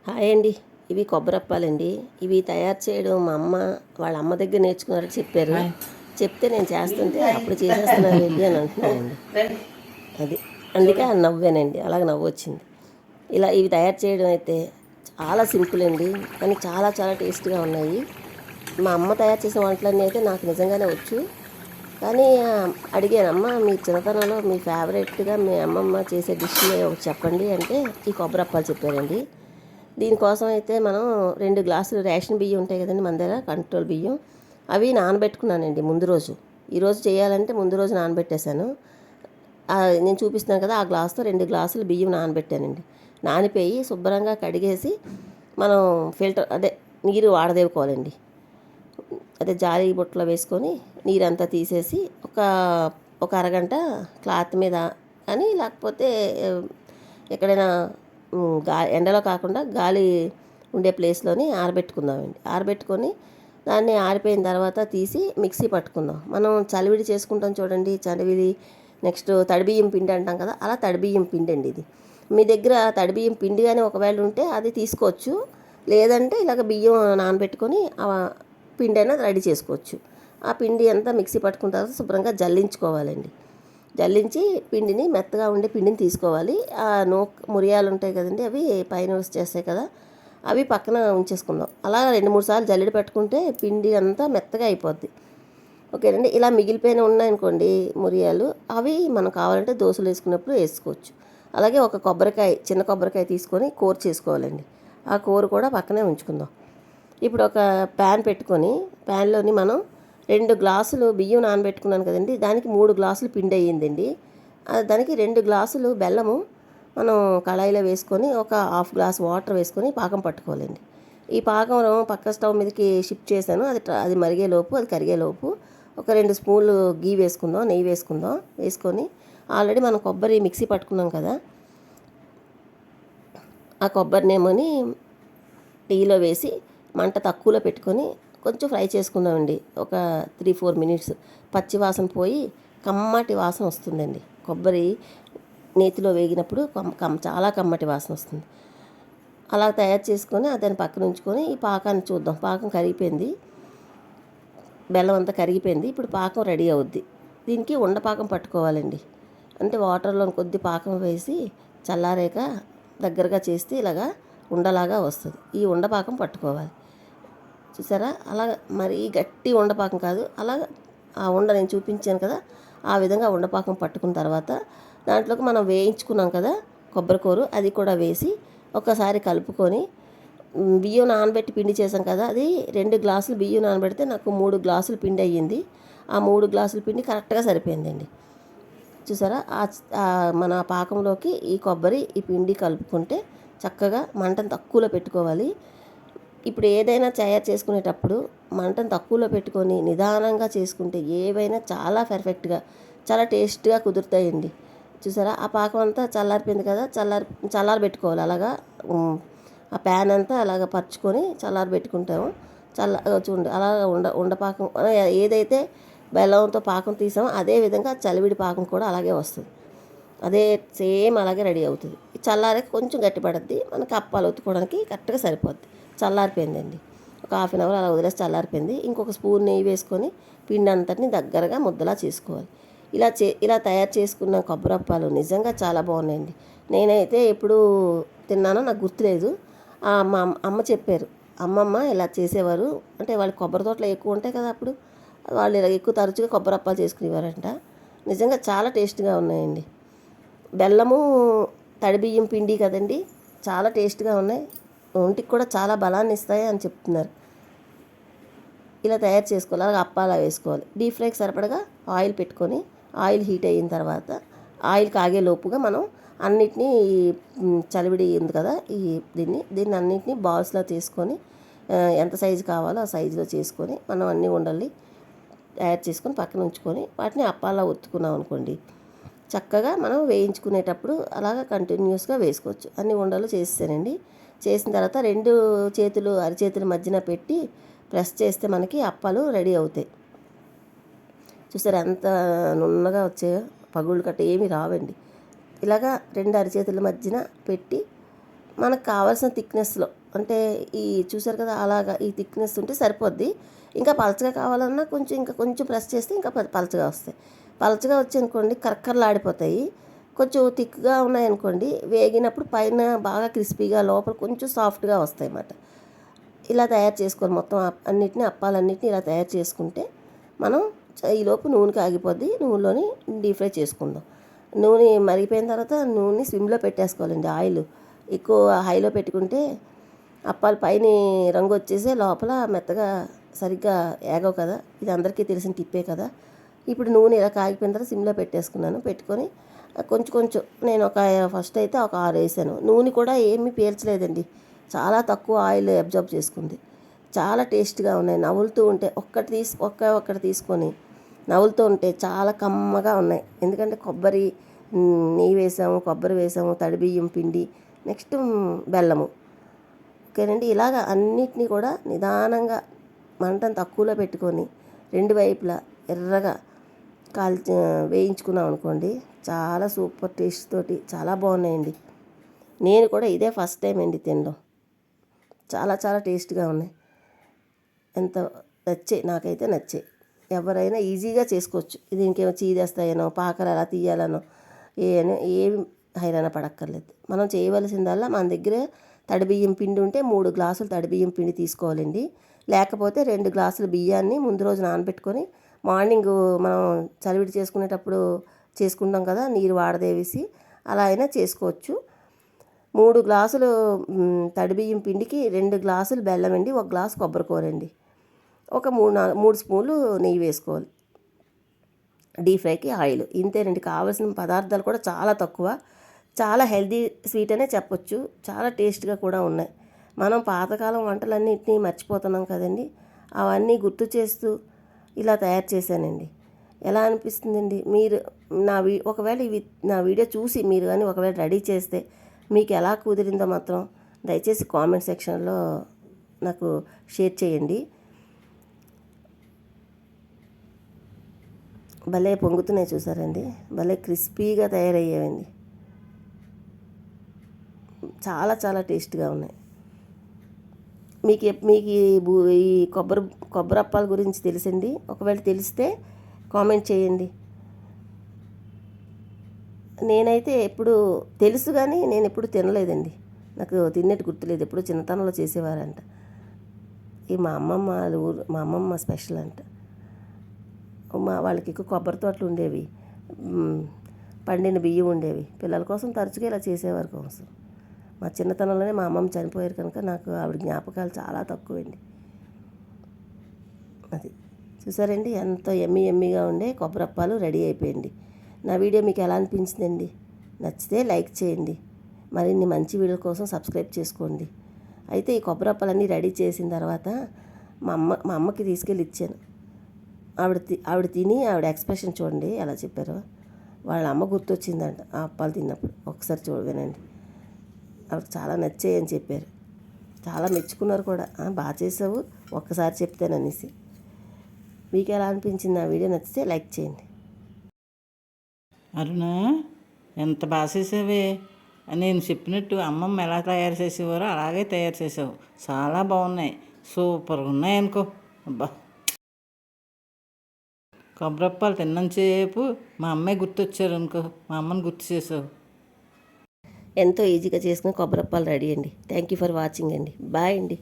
Hi అండి. ఇవి కొబ్బరప్పాలండి. ఇవి తయారు చేయడం మా అమ్మ వాళ్ళ అమ్మ దగ్గర నేర్చుకున్నారని చెప్పారు. చెప్తే నేను చేస్తుంటే అప్పుడు చేసేస్తున్నావేంటి అని అంటున్నారండి. అది అందుకే ఆ నవ్వానండి. అలాగ నవ్వొచ్చింది. ఇలా ఇవి తయారు చేయడం అయితే చాలా సింపుల్ అండి. కానీ చాలా చాలా టేస్ట్గా ఉన్నాయి. మా అమ్మ తయారు చేసిన వంటలన్నీ అయితే నాకు నిజంగానే వచ్చు. కానీ అడిగాను, అమ్మ మీ చిన్నతనంలో మీ ఫేవరెట్గా మీ అమ్మమ్మ చేసే డిష్ ఒకటి చెప్పండి అంటే ఈ కొబ్బరప్పాలు చెప్పారండి. దీనికోసం అయితే మనం 2 గ్లాసులు రేషన్ బియ్యం ఉంటాయి కదండి మన దగ్గర, కంట్రోల్ బియ్యం. అవి నానబెట్టుకున్నానండి ముందు రోజు. ఈరోజు చేయాలంటే ముందు రోజు నానబెట్టేశాను. నేను చూపిస్తున్నాను కదా, ఆ గ్లాస్తో 2 గ్లాసులు బియ్యం నానబెట్టానండి. నానిపోయి శుభ్రంగా కడిగేసి మనం ఫిల్టర్ నీరు వాడదేవుకోవాలండి. జాలి బుట్టలో వేసుకొని నీరంతా తీసేసి ఒక ఒక అరగంట క్లాత్ మీద కానీ లేకపోతే ఎక్కడైనా ఎండలో కాకుండా గాలి ఉండే ప్లేస్లోని ఆరబెట్టుకుందామండి. ఆరబెట్టుకొని దాన్ని ఆరిపోయిన తర్వాత తీసి మిక్సీ పట్టుకుందాం. మనం చలివిడి చేసుకుంటాం చూడండి, చలివిడి. నెక్స్ట్ తడిబియ్యం పిండి అంటాం కదా, అలా తడిబియ్యం పిండి అండి ఇది. మీ దగ్గర తడిబియ్యం పిండి కానీ ఒకవేళ ఉంటే అది తీసుకోవచ్చు. లేదంటే ఇలాగ బియ్యం నానబెట్టుకొని పిండి అయినా రెడీ చేసుకోవచ్చు. ఆ పిండి అంతా మిక్సీ పట్టుకున్న తర్వాత శుభ్రంగా జల్లించుకోవాలండి. జల్లించి పిండిని మెత్తగా ఉండే పిండిని తీసుకోవాలి. ఆ మురియాలు ఉంటాయి కదండి, అవి పైన చేస్తాయి కదా, అవి పక్కన ఉంచేసుకుందాం. అలా 2-3 సార్లు జల్లెడ పెట్టుకుంటే పిండి అంతా మెత్తగా అయిపోద్ది. ఓకేనండి. ఇలా మిగిలిపోయిన ఉన్నాయనుకోండి మురియాలు, అవి మనం కావాలంటే దోశలు వేసుకున్నప్పుడు వేసుకోవచ్చు. అలాగే ఒక కొబ్బరికాయ, చిన్న కొబ్బరికాయ తీసుకొని కూర చేసుకోవాలండి. ఆ కూర కూడా పక్కనే ఉంచుకుందాం. ఇప్పుడు ఒక ప్యాన్ పెట్టుకొని ప్యాన్లోని మనం 2 గ్లాసులు బియ్యం నానబెట్టుకున్నాను కదండి, దానికి 3 గ్లాసులు పిండి అయ్యిందండి. దానికి 2 గ్లాసులు బెల్లము మనం కళాయిలో వేసుకొని ఒక హాఫ్ గ్లాస్ వాటర్ వేసుకొని పాకం పట్టుకోవాలండి. ఈ పాకం పక్క స్టవ్ మీదకి షిఫ్ట్ చేశాను. అది మరిగేలోపు, అది కరిగేలోపు ఒక 2 స్పూన్లు గీ వేసుకుందాం, నెయ్యి వేసుకుందాం. వేసుకొని ఆల్రెడీ మనం కొబ్బరి మిక్సీ పట్టుకున్నాం కదా, ఆ కొబ్బరినేమోని టీలో వేసి మంట తక్కువలో పెట్టుకొని కొంచెం ఫ్రై చేసుకుందామండి. ఒక 3-4 మినిట్స్ పచ్చి వాసన పోయి కమ్మటి వాసన వస్తుందండి. కొబ్బరి నేతిలో వేగినప్పుడు చాలా కమ్మటి వాసన వస్తుంది. అలా తయారు చేసుకొని దాన్ని పక్కన ఉంచుకొని ఈ పాకాన్ని చూద్దాం. పాకం కరిగిపోయింది, బెల్లం అంతా కరిగిపోయింది. ఇప్పుడు పాకం రెడీ అవుద్ది. దీనికి ఉండపాకం పట్టుకోవాలండి. అంటే వాటర్లో కొద్ది పాకం వేసి చల్లారాక దగ్గరగా చేస్తే ఇలాగా ఉండలాగా వస్తుంది. ఈ ఉండపాకం పట్టుకోవాలి. చూసారా, అలా మరి గట్టి ఉండపాకం కాదు, అలా ఆ ఉండ నేను చూపించాను కదా, ఆ విధంగా ఉండపాకం పట్టుకున్న తర్వాత దాంట్లోకి మనం వేయించుకున్నాం కదా కొబ్బరికూర, అది కూడా వేసి ఒకసారి కలుపుకొని బియ్యం నానబెట్టి పిండి చేసాం కదా, అది 2 గ్లాసులు బియ్యం నానబెడితే నాకు 3 గ్లాసులు పిండి అయ్యింది. ఆ 3 గ్లాసుల పిండి కరెక్ట్గా సరిపోయిందండి. చూసారా, మన పాకంలోకి ఈ కొబ్బరి ఈ పిండి కలుపుకుంటే చక్కగా మంటను తక్కువలో పెట్టుకోవాలి. ఇప్పుడు ఏదైనా తయారు చేసుకునేటప్పుడు మంటను తక్కువలో పెట్టుకొని నిదానంగా చేసుకుంటే ఏవైనా చాలా పర్ఫెక్ట్గా, చాలా టేస్ట్గా కుదురుతాయండి. చూసారా, ఆ పాకం అంతా చల్లారిపోయింది కదా, చల్లారబెట్టుకోవాలి. అలాగా ఆ ప్యాన్ అంతా అలాగ పరుచుకొని చల్లారబెట్టుకుంటాము. చూడండి, అలా ఉండపాకం ఏదైతే బెల్లంతో పాకం తీసామో అదే విధంగా చలివిడి పాకం కూడా అలాగే వస్తుంది. అదే సేమ్ అలాగే రెడీ అవుతుంది. చల్లారకి కొంచెం గట్టిపడుద్ది, మనకి అప్పాలు ఒత్తుకోవడానికి కరెక్ట్గా సరిపోద్ది. చల్లారిపోయిందండి. ఒక హాఫ్ అన్ అవర్ అలా వదిలేసి చల్లారిపోయింది. ఇంకొక స్పూన్ నెయ్యి వేసుకొని పిండి అంతటిని దగ్గరగా ముద్దలా చేసుకోవాలి. ఇలా తయారు చేసుకున్న కొబ్బరప్పాలు నిజంగా చాలా బాగున్నాయండి. నేనైతే ఎప్పుడు తిన్నానో నాకు గుర్తులేదు. మా అమ్మ చెప్పారు, అమ్మమ్మ ఇలా చేసేవారు అంటే వాళ్ళు కొబ్బరి తోటలు ఎక్కువ ఉంటాయి కదా, అప్పుడు వాళ్ళు ఇలా ఎక్కువ తరచుగా కొబ్బరప్పాలు చేసుకునేవారంట. నిజంగా చాలా టేస్ట్గా ఉన్నాయండి. బెల్లము తడిబియ్యం పిండి కదండి, చాలా టేస్ట్గా ఉన్నాయి. ఒంటికి కూడా చాలా బలాన్ని ఇస్తాయి అని చెప్తున్నారు. ఇలా తయారు చేసుకోవాలి. అలాగే అప్పాలా వేసుకోవాలి. డీప్ ఫ్రైకి సరిపడగా ఆయిల్ పెట్టుకొని ఆయిల్ హీట్ అయిన తర్వాత ఆయిల్ కాగేలోపుగా మనం అన్నిటినీ చలివిడి ఉంది కదా, దీన్ని అన్నిటినీ బాల్స్లో తీసుకొని ఎంత సైజు కావాలో ఆ సైజులో చేసుకొని మనం అన్నీ ఉండల్ని తయారు చేసుకొని పక్కన ఉంచుకొని వాటిని అప్పాలా ఒత్తుకున్నాం అనుకోండి, చక్కగా మనం వేయించుకునేటప్పుడు అలాగా కంటిన్యూస్గా వేసుకోవచ్చు. అన్ని ఉండలు చేసేసానండి. చేసిన తర్వాత 2 చేతులు అరిచేతుల మధ్యన పెట్టి ప్రెస్ చేస్తే మనకి అప్పాలు రెడీ అవుతాయి. చూసారు ఎంత నున్నగా వచ్చాయో, పగుళ్ళు కట్ట ఏమీ రావండి. ఇలాగా 2 అరిచేతుల మధ్యన పెట్టి మనకు కావాల్సిన థిక్నెస్లో, అంటే ఈ చూసారు కదా అలాగా ఈ థిక్నెస్ ఉంటే సరిపోద్ది. ఇంకా పలచగా కావాలన్నా ఇంకా కొంచెం ప్రెస్ చేస్తే ఇంకా పలచగా వస్తాయి. పలచగా వచ్చాయనుకోండి కరకరలాడిపోతాయి. కొంచెం థిక్గా ఉన్నాయనుకోండి వేగినప్పుడు పైన బాగా క్రిస్పీగా లోపల కొంచెం సాఫ్ట్గా వస్తాయి అన్నమాట. ఇలా తయారు చేసుకోవాలి మొత్తం అప్పాలన్నిటిని ఇలా తయారు చేసుకుంటే మనం ఈలోపు నూనె కాగిపోద్ది. నూనెలోని డీప్ ఫ్రై చేసుకుందాం. నూనె మరిగిపోయిన తర్వాత నూనె స్విమ్లో పెట్టేసుకోవాలండి. ఆయిల్ ఎక్కువ హైలో పెట్టుకుంటే అప్పాలు పైన రంగు వచ్చేసి లోపల మెత్తగా సరిగ్గా ఏగవు కదా. ఇది అందరికీ తెలిసిన టిప్పే కదా. ఇప్పుడు నూనె ఇలా కాగిపోయిన తర్వాత సిమ్లో పెట్టేసుకున్నాను. పెట్టుకొని కొంచెం నేను ఫస్ట్ అయితే ఒక 6 వేసాను. నూనె కూడా ఏమీ పీల్చలేదండి. చాలా తక్కువ ఆయిల్ అబ్జర్వ్ చేసుకుంది. చాలా టేస్ట్గా ఉన్నాయి. నవ్వులుతూ ఉంటే ఒక్కటి తీసుకొని నవ్వులుతూ ఉంటే చాలా కమ్మగా ఉన్నాయి. ఎందుకంటే నెయ్యి వేసాము, కొబ్బరి వేసాము, తడిబియ్యం పిండి, నెక్స్ట్ బెల్లము. ఓకేనండి. ఇలాగ అన్నిటినీ కూడా నిదానంగా మంటను తక్కువలో పెట్టుకొని 2 వైపులా ఎర్రగా వేయించుకున్నాం అనుకోండి, చాలా సూపర్ టేస్ట్ తోటి చాలా బాగున్నాయండి. నేను కూడా ఇదే ఫస్ట్ టైం అండి తినడం. చాలా చాలా టేస్ట్గా ఉన్నాయి. నాకైతే నచ్చాయి. ఎవరైనా ఈజీగా చేసుకోవచ్చు. దీనికేమో చీదేస్తాయనో పాకలు ఎలా తీయాలనో ఏమి హైరాణ పడక్కర్లేదు. మనం చేయవలసిందల్లా మన దగ్గర తడిబియ్యం పిండి ఉంటే 3 గ్లాసులు తడిబియ్యం పిండి తీసుకోవాలండి. లేకపోతే 2 గ్లాసుల బియ్యాన్ని ముందు రోజు నానబెట్టుకొని మార్నింగ్ మనం చలివిడి చేసుకునేటప్పుడు చేసుకుంటాం కదా, నీరు వాడదేవేసి అలా అయినా చేసుకోవచ్చు. 3 గ్లాసులు తడిబియ్యం పిండికి 2 గ్లాసులు బెల్లం అండి, 1 గ్లాసు కొబ్బరికూర అండి, ఒక 3 స్పూన్లు నెయ్యి వేసుకోవాలి. డీప్ ఫ్రైకి ఆయిల్ ఇంతేనండి. కావాల్సిన పదార్థాలు కూడా చాలా తక్కువ. చాలా హెల్దీ స్వీట్ అనే చెప్పొచ్చు. చాలా టేస్ట్గా కూడా ఉన్నాయి. మనం పాతకాలం వంటలన్నింటినీ మర్చిపోతున్నాం కదండి. అవన్నీ గుర్తు చేస్తూ ఇలా తయారు చేశానండి. ఎలా అనిపిస్తుందండి? మీరు ఒకవేళ నా వీడియో చూసి మీరు కానీ ఒకవేళ రెడీ చేస్తే మీకు ఎలా కుదిరిందో మాత్రం దయచేసి కామెంట్ సెక్షన్లో నాకు షేర్ చేయండి. భలే పొంగుతున్నాయి చూసారండి. భలే క్రిస్పీగా తయారయ్యాయండి. చాలా చాలా టేస్ట్గా ఉన్నాయి. మీకు ఈ కొబ్బరప్పాల గురించి తెలుసండి? ఒకవేళ తెలిస్తే కామెంట్ చేయండి. నేనైతే ఎప్పుడు తెలుసు కానీ నేను ఎప్పుడు తినలేదండి. నాకు తిన్నట్టు గుర్తులేదు. ఎప్పుడు చిన్నతనంలో చేసేవారంట. మా అమ్మమ్మ స్పెషల్ అంట. వాళ్ళకి ఎక్కువ కొబ్బరి తోటలు ఉండేవి, పండిన బియ్యం ఉండేవి. పిల్లల కోసం తరచుగా ఇలా చేసేవారి కోసం. మా చిన్నతనంలోనే మా అమ్మమ్మ చనిపోయారు కనుక నాకు ఆవిడ జ్ఞాపకాలు చాలా తక్కువండి. అది చూసారండి, ఎంతో ఎమ్మీగా ఉండే కొబ్బరప్పాలు రెడీ అయిపోయింది. నా వీడియో మీకు ఎలా అనిపించిందండి? నచ్చితే లైక్ చేయండి. మరిన్ని మంచి వీడియోల కోసం సబ్స్క్రైబ్ చేసుకోండి. అయితే ఈ కొబ్బరప్పాలన్నీ రెడీ చేసిన తర్వాత మా అమ్మకి తీసుకెళ్ళి ఇచ్చాను. ఆవిడ తిని ఆవిడ ఎక్స్ప్రెషన్ చూడండి ఎలా చెప్పారో. వాళ్ళ అమ్మ గుర్తొచ్చిందంట ఆ అప్పాలు తిన్నప్పుడు. ఒకసారి వినండి. ఆవిడకి చాలా నచ్చాయి అని చెప్పారు. చాలా మెచ్చుకున్నారు కూడా. బాగా చేసావు ఒక్కసారి చెప్తాననేసి. మీకు ఎలా అనిపించింది? ఆ వీడియో నచ్చితే లైక్ చేయండి. అరుణ, ఎంత బాగా చేసావే. నేను చెప్పినట్టు అమ్మమ్మ ఎలా తయారు చేసేవారో అలాగే తయారు చేసావు. చాలా బాగున్నాయి, సూపర్గా ఉన్నాయి అనుకో. అబ్బా, కొబ్బరప్పాలు తిన్నంతసేపు మా అమ్మాయి గుర్తొచ్చారు అనుకో. మా అమ్మని గుర్తు చేసావు. ఎంతో ఈజీగా చేసుకుని కొబ్బరప్పాలు రెడీ అండి. థ్యాంక్ యూ ఫర్ వాచింగ్ అండి. బాయ్ అండి.